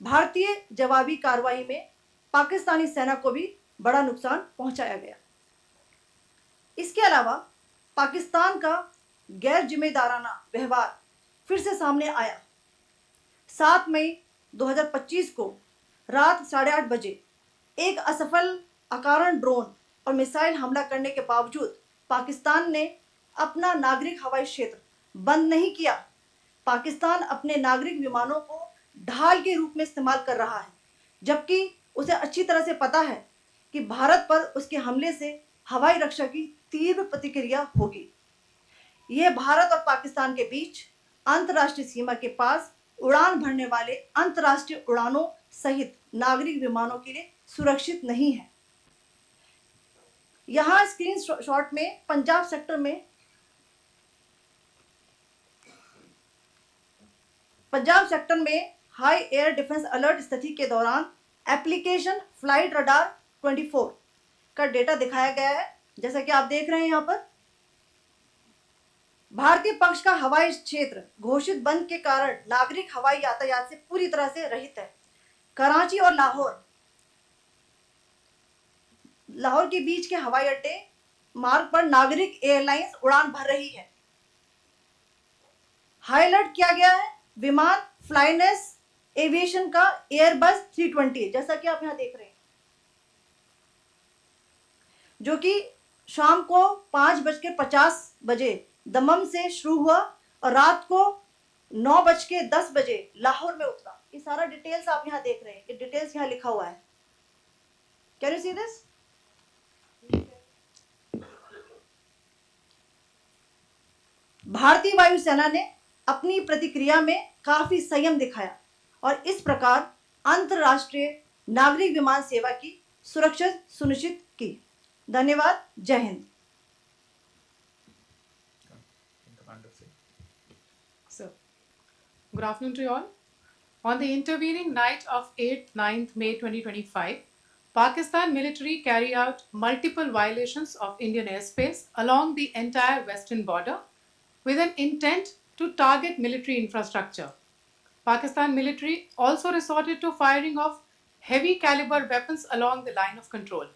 भारतीय जवाबी कार्रवाई में पाकिस्तानी सेना को भी बड़ा नुकसान पहुंचाया गया। इसके अलावा पाकिस्तान का गैर जिम्मेदाराना व्यवहार फिर से सामने आया। 7 मई 2025 को रात 8:30 बजे एक असफल अकारण ड्रोन और मिसाइल हमला करने के बावजूद पाकिस्तान ने अपना नागरिक हवाई क्षेत्र बंद नहीं किया। पाकिस्तान अपने नागरिक विमानों को ढाल के रूप में इस्तेमाल कर रहा है, जबकि उसे अच्छी तरह से पता है कि भारत पर उसके हमले से हवाई रक्षा की तीव्र प्रतिक्रिया होगी। यह भारत और पाकिस्तान के बीच अंतर्राष्ट्रीय सीमा के पास उड़ान भरने वाले अंतर्राष्ट्रीय उड़ानों सहित नागरिक विमानों के लिए सुरक्षित नहीं है। यहां स्क्रीन शॉट में पंजाब सेक्टर में हाई एयर डिफेंस अलर्ट स्थिति के दौरान एप्लीकेशन फ्लाइट रडार 24 का डेटा दिखाया गया है। जैसा कि आप देख रहे हैं, यहां पर भारतीय पक्ष का हवाई क्षेत्र घोषित बंद के कारण नागरिक हवाई यातायात से पूरी तरह से रहित है। कराची और लाहौर के बीच के हवाई अड्डे मार्ग पर नागरिक एयरलाइंस उड़ान भर रही है। हाई अलर्ट किया गया है विमान फ्लाइनेस एविएशन का एयरबस 320, जैसा कि आप यहां देख रहे हैं, जो कि शाम को 5:50 बजे दमम से शुरू हुआ और रात को 9:10 बजे लाहौर में उतरा। ये सारा डिटेल्स आप यहां देख रहे हैं, ये डिटेल्स यहां लिखा हुआ है। Can you see this? भारतीय वायुसेना ने अपनी प्रतिक्रिया में काफी संयम दिखाया और इस प्रकार अंतरराष्ट्रीय नागरिक विमान सेवा की सुरक्षा सुनिश्चित की। धन्यवाद। जय Hind. So, good afternoon to you all. On the intervening night of 8-9th May 2025, Pakistan military carried out multiple violations of Indian airspace along the entire western border with an intent to target military infrastructure. Pakistan military also resorted to firing of heavy caliber weapons along the line of control.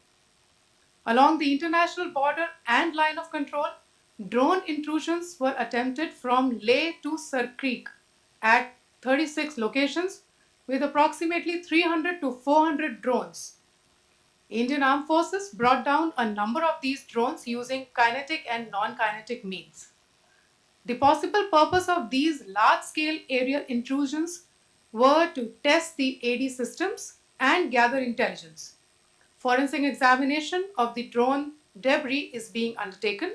Along the international border and line of control, drone intrusions were attempted from Leh to Sir Creek at 36 locations with approximately 300 to 400 drones. Indian Armed Forces brought down a number of these drones using kinetic and non-kinetic means. The possible purpose of these large-scale aerial intrusions were to test the AD systems and gather intelligence. Forensic examination of the drone debris is being undertaken.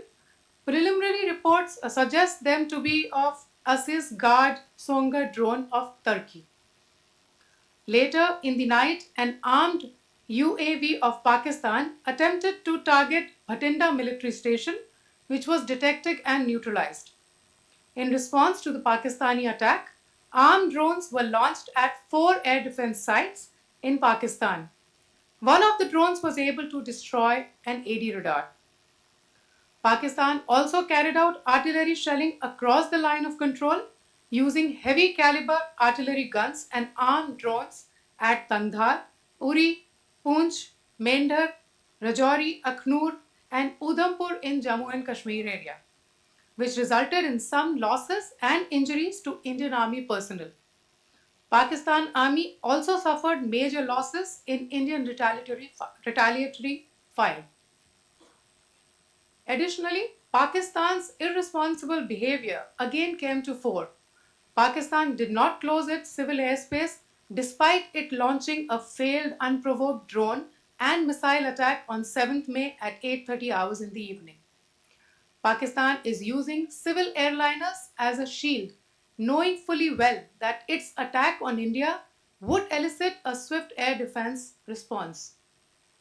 Preliminary reports suggest them to be of Aziz Guard Songa drone of Turkey. Later in the night, an armed UAV of Pakistan attempted to target Bhatinda military station, which was detected and neutralized. In response to the Pakistani attack, armed drones were launched at 4 air defense sites in Pakistan. One of the drones was able to destroy an AD radar. Pakistan also carried out artillery shelling across the line of control using heavy caliber artillery guns and armed drones at Tangdhar, Uri, Poonch, Mendhar, Rajouri, Akhnur, and Udhampur in Jammu and Kashmir area, which resulted in some losses and injuries to Indian Army personnel. Pakistan Army also suffered major losses in Indian retaliatory fire. Additionally, Pakistan's irresponsible behavior again came to fore. Pakistan did not close its civil airspace despite it launching a failed unprovoked drone and missile attack on 7th May at 8:30 hours in the evening. Pakistan is using civil airliners as a shield, knowing fully well that its attack on India would elicit a swift air defense response.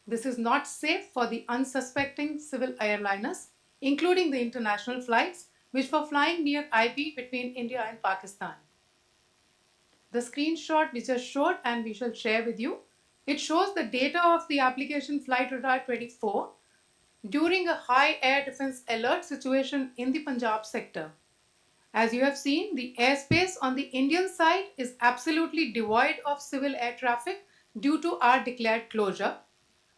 This is not safe for the unsuspecting civil airliners, including the international flights which were flying near IB between India and Pakistan. The screenshot we just showed and we shall share with you, it shows the data of the application Flight Radar 24 during a high air defense alert situation in the Punjab sector. As you have seen, the airspace on the Indian side is absolutely devoid of civil air traffic due to our declared closure.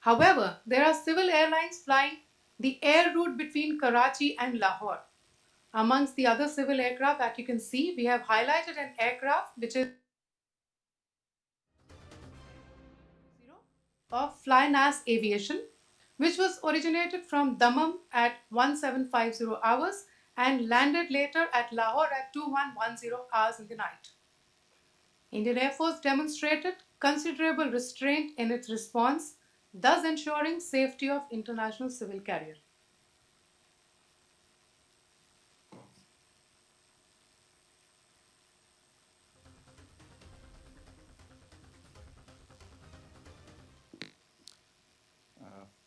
However, there are civil airlines flying the air route between Karachi and Lahore. Amongst the other civil aircraft that you can see, we have highlighted an aircraft which is of Flynas Aviation, which was originated from Dammam at 1750 hours and landed later at Lahore at 2110 hours in the night. Indian Air Force demonstrated considerable restraint in its response, thus ensuring safety of international civil carrier.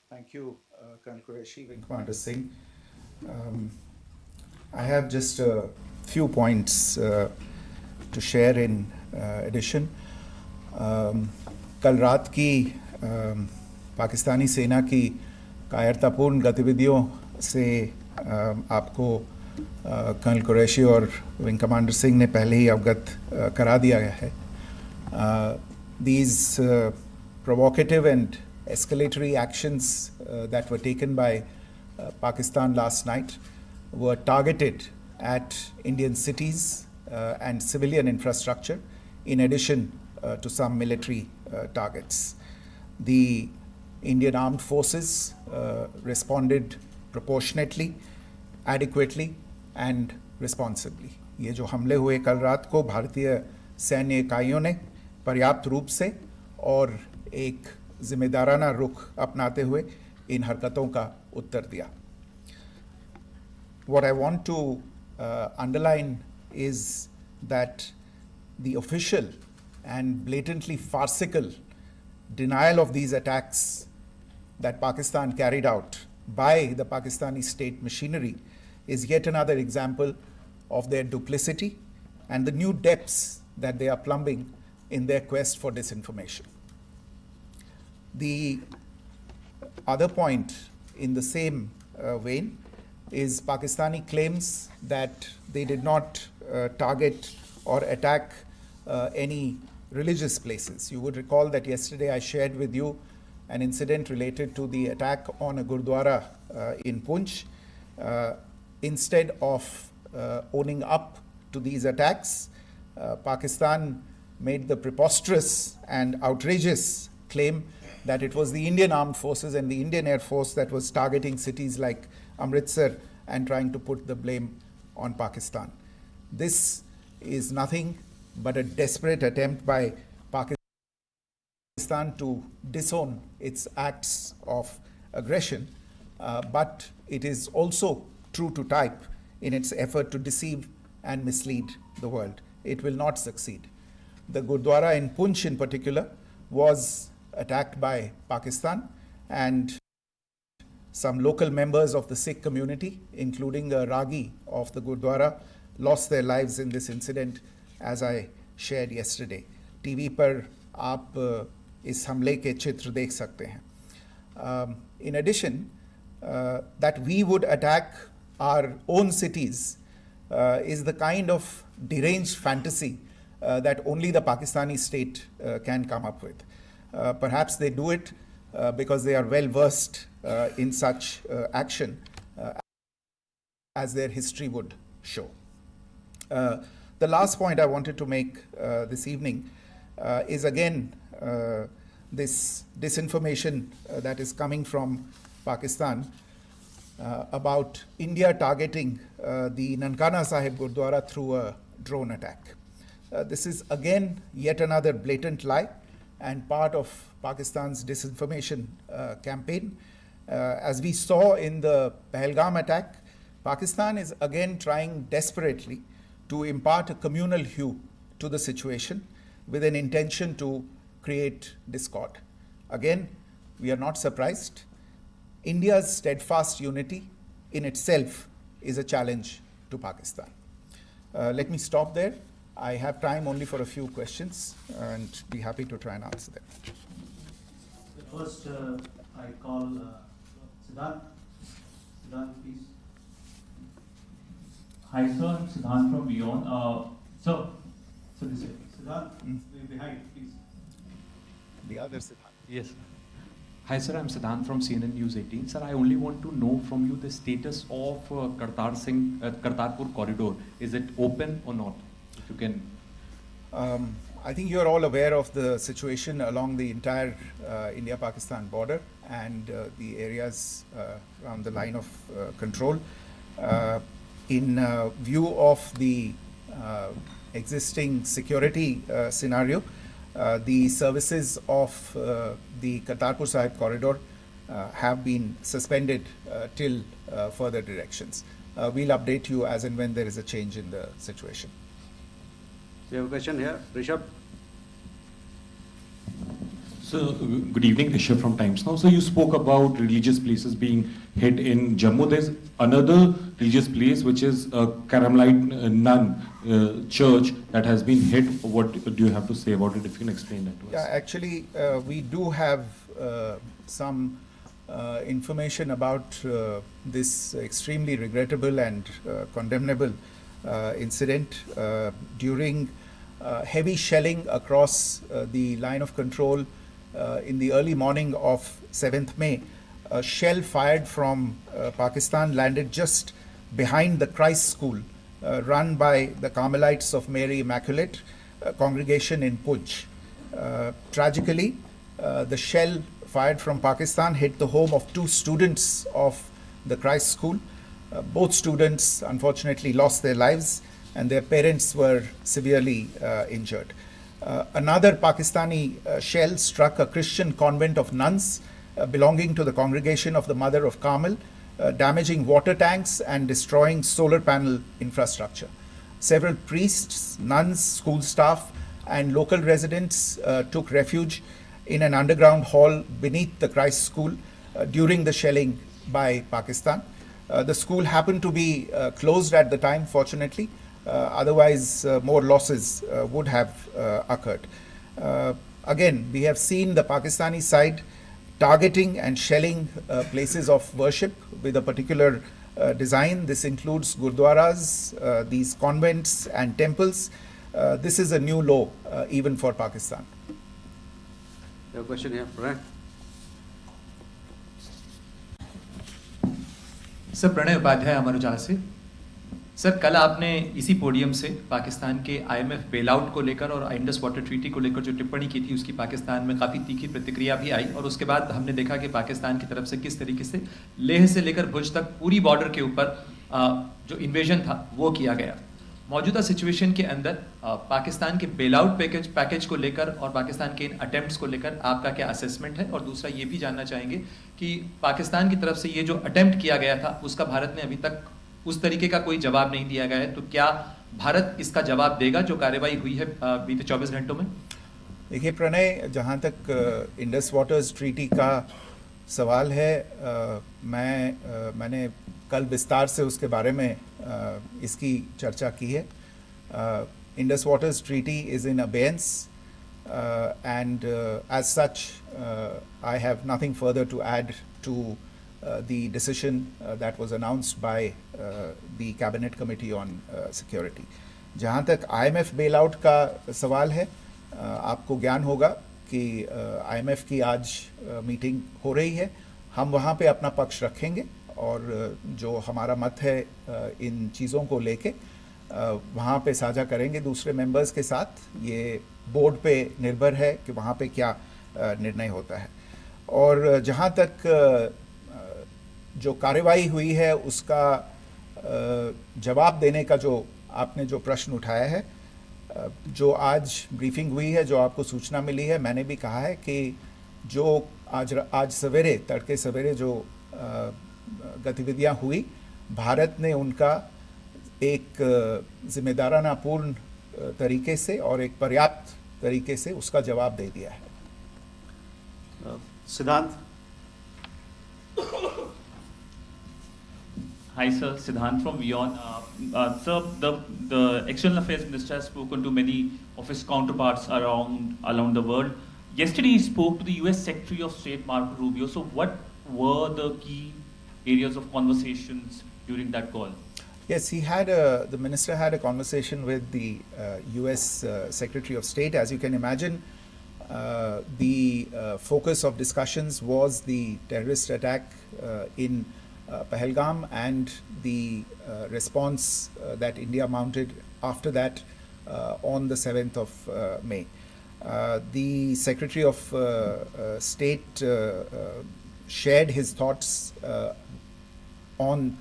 Thank you, Colonel Qureshi, Wing Commander Singh. I have just a few points to share in addition. कल रात की पाकिस्तानी सेना की कायरतापूर्ण गतिविधियों से आपको colonel Qureshi और विंग कमांडर सिंह ने पहले ही अवगत करा दिया गया है. These provocative and escalatory actions that were taken by Pakistan last night were targeted at Indian cities and civilian infrastructure, in addition to some military targets. The Indian Armed Forces responded proportionately, adequately and responsibly. ये जो हमले हुए कल रात को भारतीय सैन्य इकाइयों ने पर्याप्त रूप से और एक जिम्मेदाराना रुख अपनाते हुए इन हरकतों का उत्तर दिया. What I want to underline is that the official and blatantly farcical denial of these attacks that Pakistan carried out by the Pakistani state machinery is yet another example of their duplicity and the new depths that they are plumbing in their quest for disinformation. The other point in the same vein is Pakistani claims that they did not target or attack any religious places. You would recall that yesterday I shared with you an incident related to the attack on a Gurdwara in Poonch. Instead of owning up to these attacks, Pakistan made the preposterous and outrageous claim that it was the Indian Armed Forces and the Indian Air Force that was targeting cities like Amritsar and trying to put the blame on Pakistan. This is nothing but a desperate attempt by Pakistan to disown its acts of aggression, but it is also true to type in its effort to deceive and mislead the world. It will not succeed. The Gurdwara in Poonch in particular was attacked by Pakistan, and some local members of the Sikh community, including a Ragi of the Gurdwara, lost their lives in this incident, as I shared yesterday. TV पर आप इस हमले के चित्र देख सकते हैं. In addition, that we would attack our own cities is the kind of deranged fantasy that only the Pakistani state can come up with. Perhaps they do it because they are well versed in such action, as their history would show. The last point I wanted to make this evening is again this disinformation that is coming from Pakistan about India targeting the Nankana Sahib Gurdwara through a drone attack. This is again yet another blatant lie and part of Pakistan's disinformation campaign. As we saw in the Pahalgam attack, Pakistan is again trying desperately to impart a communal hue to the situation with an intention to create discord. Again, we are not surprised. India's steadfast unity in itself is a challenge to Pakistan. Let me stop there. I have time only for a few questions and be happy to try and answer them. First, I call Siddharth. Siddharth, please. Hi sir, I'm Siddhant from Beyond. So this is Siddhant, behind, please. The other Siddhant. Yes. Hi sir, I'm Siddhant from CNN News 18. Sir, I only want to know from you the status of Kartarpur corridor. Is it open or not? If you can. I think you're all aware of the situation along the entire India-Pakistan border and the areas around the line of control. In view of the existing security scenario, the services of the Kartarpur Sahib corridor have been suspended till further directions. We'll update you as and when there is a change in the situation. We have a question here. Rishabh. So, good evening, Rishabh from Times Now. So, you spoke about religious places being hit in Jammu. There's another religious place which is a Carmelite nun church that has been hit. What do you have to say about it? If you can explain that to us. Yeah, actually, we do have some information about this extremely regrettable and condemnable incident during heavy shelling across the line of control in the early morning of 7th May. A shell fired from Pakistan landed just behind the Christ School run by the Carmelites of Mary Immaculate congregation in Puj. Tragically, the shell fired from Pakistan hit the home of 2 students of the Christ School. Both students unfortunately lost their lives and their parents were severely injured. Another Pakistani shell struck a Christian convent of nuns belonging to the congregation of the Mother of Carmel, damaging water tanks and destroying solar panel infrastructure. Several priests, nuns, school staff, and local residents took refuge in an underground hall beneath the Christ School during the shelling by Pakistan. The school happened to be closed at the time, fortunately. Otherwise, more losses would have occurred. Again, we have seen the Pakistani side targeting and shelling places of worship with a particular design. This includes gurdwaras, these convents and temples. This is a new low even for Pakistan. We have a question here. Pranay. Sir Pranay Upadhyay Amar Ujala से। Sir कल आपने इसी podium से पाकिस्तान के IMF bailout को लेकर और Indus water treaty को लेकर जो टिप्पणी की थी उसकी पाकिस्तान में काफ़ी तीखी प्रतिक्रिया भी आई और उसके बाद हमने देखा कि पाकिस्तान की तरफ से किस तरीके से लेह से लेकर भुज तक पूरी बॉर्डर के ऊपर जो इन्वेजन था वो किया गया। मौजूदा सिचुएशन के अंदर पाकिस्तान के बेलआउट पैकेज को लेकर और पाकिस्तान के इन अटेम्प्ट्स को लेकर आपका क्या असेसमेंट है? और दूसरा ये भी जानना चाहेंगे कि पाकिस्तान की तरफ से ये जो अटेम्प्ट किया गया था उसका भारत ने अभी तक उस तरीके का कोई जवाब नहीं दिया गया है, तो क्या भारत इसका जवाब देगा जो कार्रवाई हुई है बीते 24 घंटों में? देखिए प्रणय, जहाँ तक इंडस वाटर्स ट्रीटी का सवाल है, मैंने कल विस्तार से उसके बारे में इसकी चर्चा की है. Indus waters treaty is in abeyance and as such I have nothing further to add to the decision that was announced by the Cabinet Committee on Security. जहाँ तक IMF bailout का सवाल है, आपको ज्ञान होगा कि IMF की आज मीटिंग हो रही है. हम वहाँ पे अपना पक्ष रखेंगे और जो हमारा मत है इन चीज़ों को लेके वहाँ पे साझा करेंगे दूसरे मेंबर्स के साथ. ये बोर्ड पे निर्भर है कि वहाँ पे क्या निर्णय होता है. और जहाँ तक जो कार्रवाई हुई है उसका जवाब देने का जो आपने जो प्रश्न उठाया है, जो आज ब्रीफिंग हुई है, जो आपको सूचना मिली है, मैंने भी कहा है कि जो आज सवेरे तड़के सवेरे जो गतिविधियाँ हुई, भारत ने उनका एक जिम्मेदाराना पूर्ण तरीके से और एक पर्याप्त तरीके से उसका जवाब दे दिया है. सिद्धांत. Hi sir, Siddhant from Beyond. Sir, the External Affairs Minister has spoken to many of his counterparts around the world. Yesterday he spoke to the US Secretary of State Marco Rubio. So what were the key areas of conversations during that call? Yes, the minister had a conversation with the US Secretary of State. As you can imagine, the focus of discussions was the terrorist attack in Pahalgam and the response that India mounted after that on the 7th of May. The Secretary of State shared his thoughts on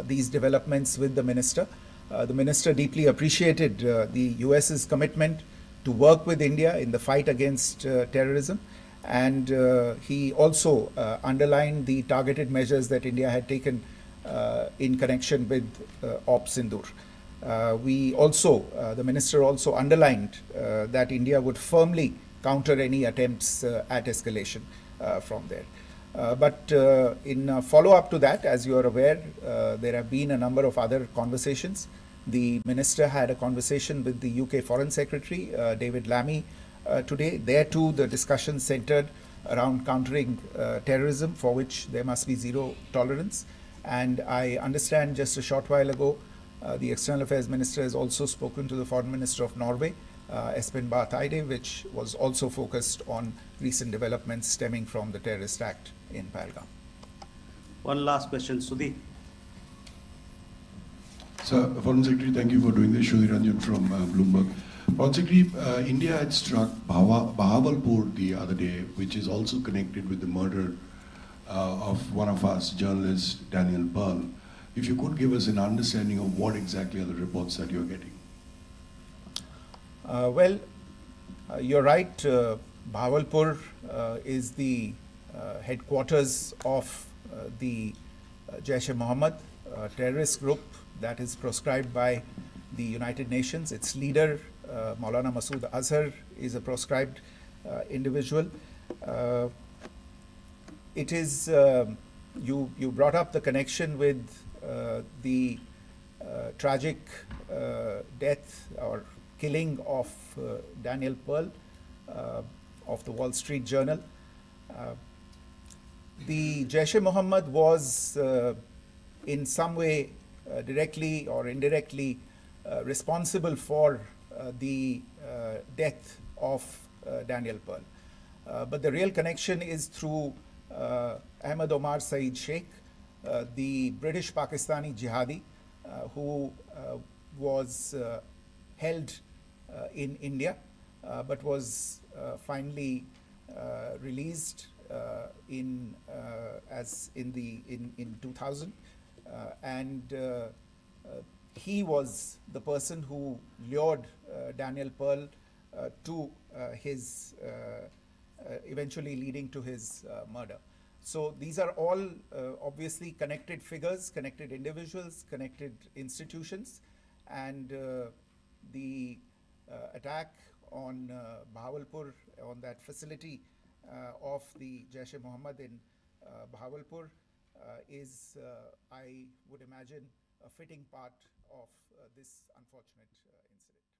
these developments with the minister. The minister deeply appreciated the US's commitment to work with India in the fight against terrorism, and he also underlined the targeted measures that India had taken in connection with Op Sindoor. The minister also underlined that India would firmly counter any attempts at escalation from there. But in follow-up to that, as you are aware, there have been a number of other conversations. The minister had a conversation with the UK Foreign Secretary, David Lammy, today. There too, the discussion centered around countering terrorism, for which there must be zero tolerance. And I understand just a short while ago, the External Affairs Minister has also spoken to the Foreign Minister of Norway, Espen Barth Eide, which was also focused on recent developments stemming from the terrorist act in Pahalgam. One last question, Sudhi. Sir, Foreign Secretary, thank you for doing this. Sudhi Ranjan from Bloomberg. Foreign Secretary, India had struck Bahawalpur the other day, which is also connected with the murder of one of us, journalist Daniel Pearl. If you could give us an understanding of what exactly are the reports that you're getting. You're right. Bahawalpur is the headquarters of the Jaish-e-Mohammed terrorist group that is proscribed by the United Nations. Its leader, Maulana Masood Azhar, is a proscribed individual. It is, you brought up the connection with the tragic death or killing of Daniel Pearl of the Wall Street Journal. The Jaish-e-Mohammed was in some way directly or indirectly responsible for the death of Daniel Pearl. But the real connection is through Ahmed Omar Saeed Sheikh, the British Pakistani jihadi who was held in India but was finally released in 2000, and he was the person who lured Daniel Pearl to his eventually leading to his murder. So these are all obviously connected figures, connected individuals, connected institutions, and the attack on Bahawalpur, on that facility of the Jaish-e-Mohammed in Bahawalpur is, I would imagine, a fitting part of this unfortunate incident.